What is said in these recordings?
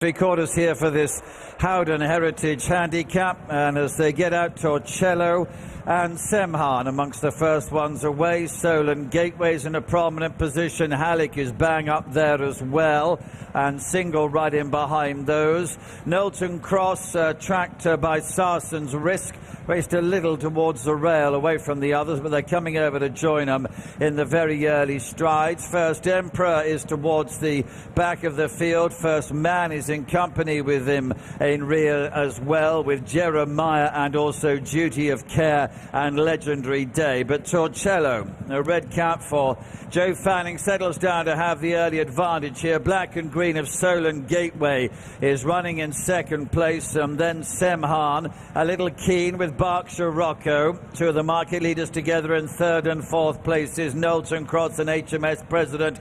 Three-quarters here for this Howden Heritage Handicap, and as they get out, Torcello and Semhan amongst the first ones away. Solent Gateway's in a prominent position. Halleck is bang up there as well, and Single right in behind those. Knowlton Cross tracked by Sarson's Risk, raced a little towards the rail away from the others, but they're coming over to join them in the very early strides. First Emperor is towards the back of the field. First Man is in company with him in rear as well, with Jeremiah and also Duty of Care and Legendary Day. But Torcello, a red cap for Joe Fanning, settles down to have the early advantage here. Black and Green of Solent Gateway is running in second place, and then Semhan, a little keen with Berkshire Rocco. Two of the market leaders together in third and fourth places. Knowlton Cross and HMS President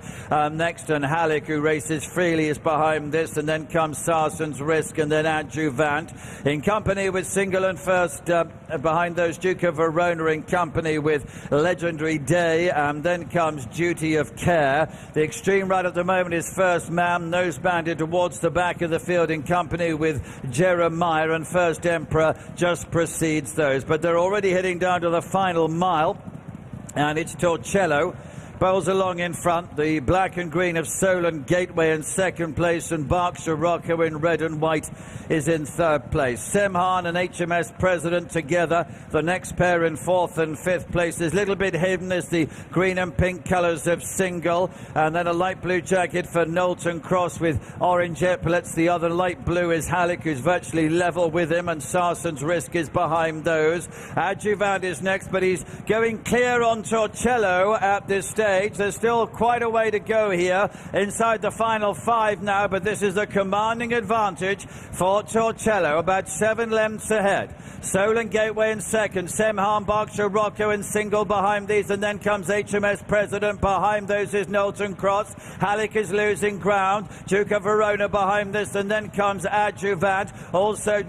next, and Halleck, who races freely, is behind this, and then comes Sarson's Risk, and then Adjuvant in company with Single, and first behind those Duke of Verona in company with Legendary Day, and then comes Duty of Care. The extreme right at the moment is First Man, nose banded towards the back of the field in company with Jeremiah, and First Emperor just precedes those. But they're already heading down to the final mile, and it's Torcello bowls along in front. The Black and Green of Solent Gateway in second place, and Berkshire Rocco in red and white is in third place. Semhan and HMS President together, the next pair in fourth and fifth places. A little bit hidden is the green and pink colours of Single, and then a light blue jacket for Knowlton Cross with orange epaulets. The other light blue is Halleck, who's virtually level with him, and Sarson's Risk is behind those. Adjuvant is next, but he's going clear on Torcello at this stage. There's still quite a way to go here inside the final five now, but this is a commanding advantage for Torcello, about 7 lengths ahead. Solent Gateway in second, Semhan, Berkshire Rocco in Single behind these, and then comes HMS President. Behind those is Knowlton Cross. Halleck is losing ground. Duke of Verona behind this, and then comes Adjuvant, also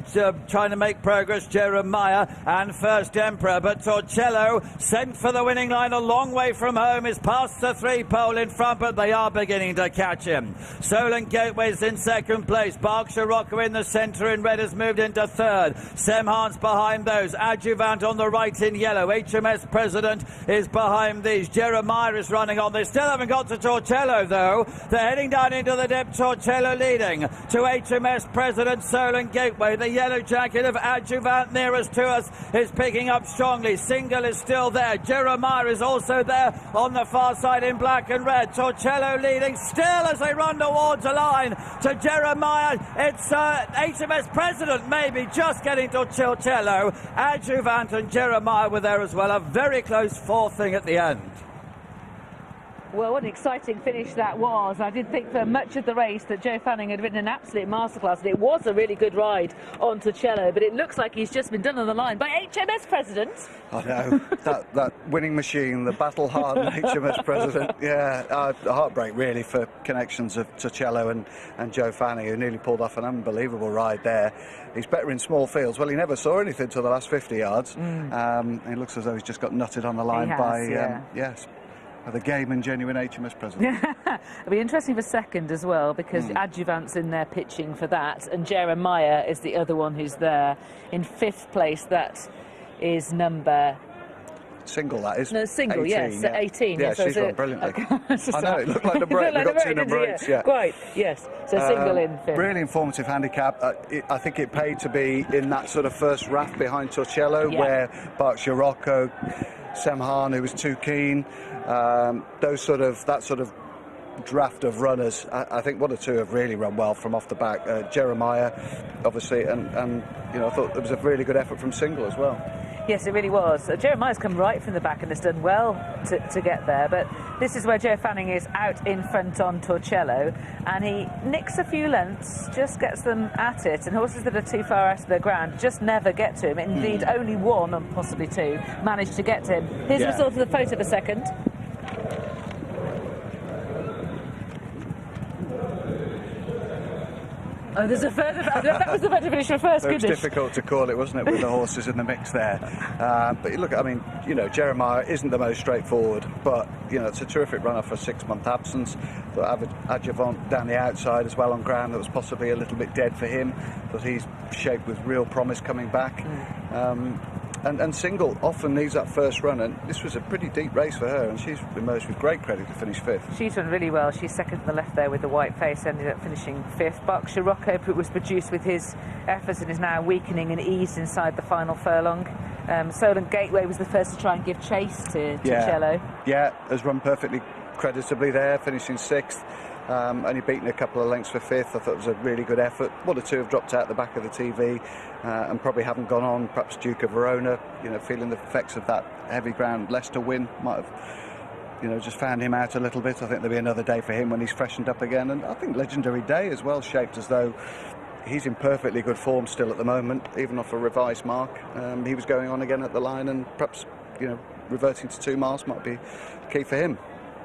trying to make progress, Jeremiah and First Emperor. But Torcello, sent for the winning line a long way from home, is past the three-pole in front, but they are beginning to catch him. Solent Gateway's in second place. Berkshire Rocco in the centre in red has moved into third. Semhan's behind those. Adjuvant on the right in yellow. HMS President is behind these. Jeremiah is running on. They still haven't got to Torcello, though. They're heading down into the depth. Torcello leading to HMS President. Solent Gateway. The yellow jacket of Adjuvant nearest to us is picking up strongly. Single is still there. Jeremiah is also there on the far side in black and red. Torcello leading still as they run towards the line to Jeremiah. It's HMS President maybe just getting to Torcello. Adjuvant and Jeremiah were there as well. A very close fourth thing at the end. Well, what an exciting finish that was. I did think for much of the race that Joe Fanning had ridden an absolute masterclass, and it was a really good ride on Torcello, but it looks like he's just been done on the line by HMS President. I know, that winning machine, the battle-hardened HMS President. Yeah, a heartbreak really for connections of Torcello and Joe Fanning, who nearly pulled off an unbelievable ride there. He's better in small fields. Well, he never saw anything till the last 50 yards. It looks as though he's just got nutted on the line yes, the game and genuine HMS President. It'll be interesting for second as well, because Adjuvant's in there pitching for that, and Jeremiah is the other one who's there. In fifth place, that is number... Single, that is. No, Single, 18, yes, yeah. 18. Yeah, she's run brilliantly. I know, it looked like the break. We've got two number 8s, yeah. Quite, yes. So Single in fifth. Really informative handicap. I think it paid to be in that sort of first raft behind Torcello, where Berkshire Rocco, Semhan, who was too keen, that sort of draft of runners. I think one or two have really run well from off the back. Jeremiah, obviously, and you know, I thought there was a really good effort from Single as well. Yes, it really was. Jeremiah's come right from the back and has done well to get there, but this is where Joe Fanning is out in front on Torcello, and he nicks a few lengths, just gets them at it, and horses that are too far out of the ground just never get to him. Indeed, only one, and possibly two, managed to get to him. Here's the result of the photo for second. Oh, there's a further... that was the better finish for first, It was goodness. difficult to call it, wasn't it, with the horses in the mix there. But look, I mean, you know, Jeremiah isn't the most straightforward, but, you know, it's a terrific runner for a 6-month absence. But Adjuvant down the outside as well on ground that was possibly a little bit dead for him, but he's shaped with real promise coming back. And Single often needs that first run, and this was a pretty deep race for her, and she's emerged with great credit to finish 5th. She's done really well. She's second to the left there with the white face, ended up finishing 5th. Berkshire Rocco was produced with his efforts and is now weakening and eased inside the final furlong. Solent Gateway was the first to try and give chase to Cello. Yeah, has run perfectly creditably there, finishing 6th. Only beaten a couple of lengths for 5th. I thought it was a really good effort. One or two have dropped out the back of the TV and probably haven't gone on. Perhaps Duke of Verona, you know, feeling the effects of that heavy ground Leicester win might have, you know, just found him out a little bit. I think there'll be another day for him when he's freshened up again. And I think Legendary Day as well, shaped as though he's in perfectly good form still at the moment, even off a revised mark. He was going on again at the line, and perhaps, you know, reverting to 2 miles might be key for him.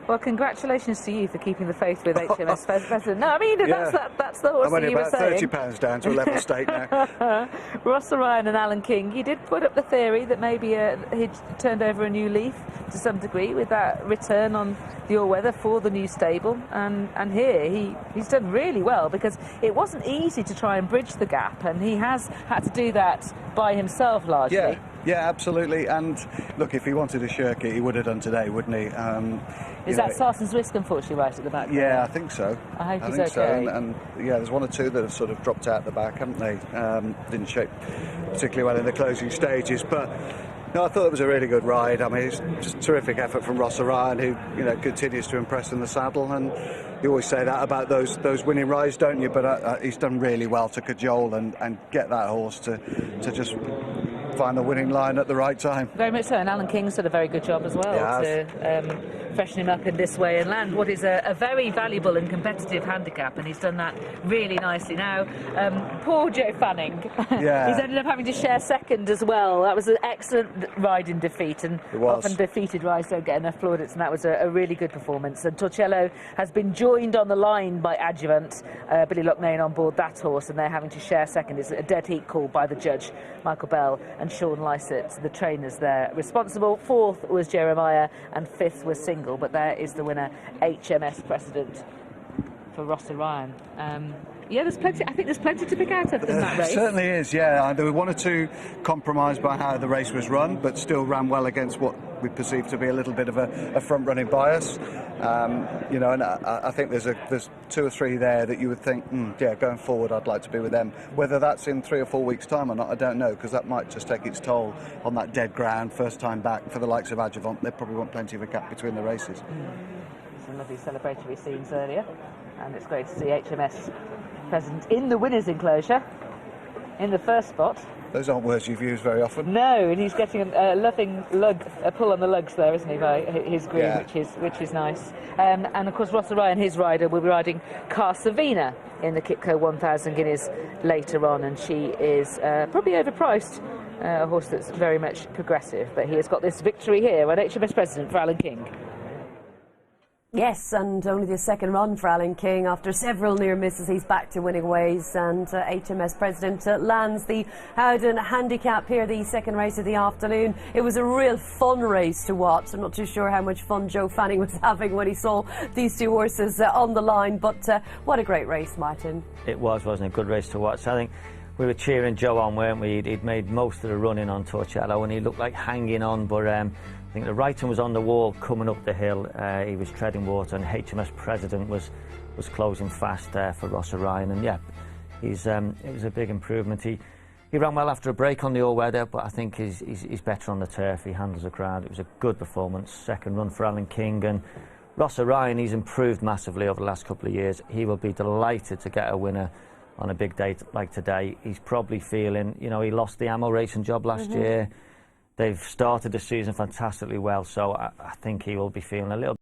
Well, congratulations to you for keeping the faith with HMS President. No, I mean, that's the horse I'm only that you were about saying. £30 down to a level state now. Rossa Ryan and Alan King, you did put up the theory that maybe he'd turned over a new leaf to some degree with that return on the all-weather for the new stable. And here, he's done really well, because it wasn't easy to try and bridge the gap, and he has had to do that by himself largely. Yeah, absolutely. And look, if he wanted to shirk it, he would have done today, wouldn't he? Is that Sarson's Whisk, unfortunately, right at the back? Yeah, I think so. I hope he's think okay. So. And yeah, there's 1 or 2 that have sort of dropped out the back, haven't they? Didn't shape particularly well in the closing stages, but no, I thought it was a really good ride. I mean, it's just a terrific effort from Rossa Ryan, who, you know, continues to impress in the saddle. And you always say that about those winning rides, don't you? But he's done really well to cajole and get that horse to just find the winning line at the right time. Very much so, and Alan King's done a very good job as well to freshen him up in this way and land what is a very valuable and competitive handicap, and he's done that really nicely. Now, poor Joe Fanning, he's ended up having to share second as well. That was an excellent ride in defeat, and often defeated rides don't get enough plaudits, and that was a really good performance. And Torcello has been joined on the line by Adjuvant, Billy Loughnane on board that horse, and they're having to share second. It's a dead heat call by the judge, Michael Bell, and Sean Lysett, the trainers there responsible. 4th was Jeremiah, and 5th was Single, but there is the winner, HMS Precedent for Rossa Ryan. Yeah, there's plenty. I think there's plenty to pick out of in that race. Certainly is, yeah. There were 1 or 2 compromised by how the race was run, but still ran well against what we perceive to be a little bit of a front-running bias. You know, and I think there's 2 or 3 there that you would think, yeah, going forward, I'd like to be with them. Whether that's in 3 or 4 weeks' time or not, I don't know, because that might just take its toll on that dead ground, first time back for the likes of Adjuvant. They probably want plenty of a gap between the races. Some lovely celebratory scenes earlier, and it's great to see HMS present in the winner's enclosure in the first spot. Those aren't words you've used very often. No, and he's getting a loving pull on the lugs there, isn't he, by his groom, which is nice. And of course, Rossa Ryan, his rider, will be riding Carsavina in the Kipco 1000 Guineas later on, and she is probably overpriced. A horse that's very much progressive, but he has got this victory here at HMS President for Alan King. Yes, and only the second run for Alan King. After several near misses, he's back to winning ways, and HMS President lands the Howden Handicap here, the second race of the afternoon. It was a real fun race to watch. I'm not too sure how much fun Joe Fanning was having when he saw these 2 horses on the line, but what a great race, Martin. It was, wasn't it? A good race to watch. I think we were cheering Joe on, weren't we? He'd made most of the running on Torcello, and he looked like hanging on, but I think the writing was on the wall coming up the hill. He was treading water, and HMS President was closing fast for Rossa Ryan. And yeah, it was a big improvement. He ran well after a break on the all-weather, but I think he's better on the turf. He handles the crowd. It was a good performance. Second run for Alan King, and Rossa Ryan, he's improved massively over the last couple of years. He will be delighted to get a winner on a big day like today. He's probably feeling, you know, he lost the Ammo racing job last year. They've started the season fantastically well, so I think he will be feeling a little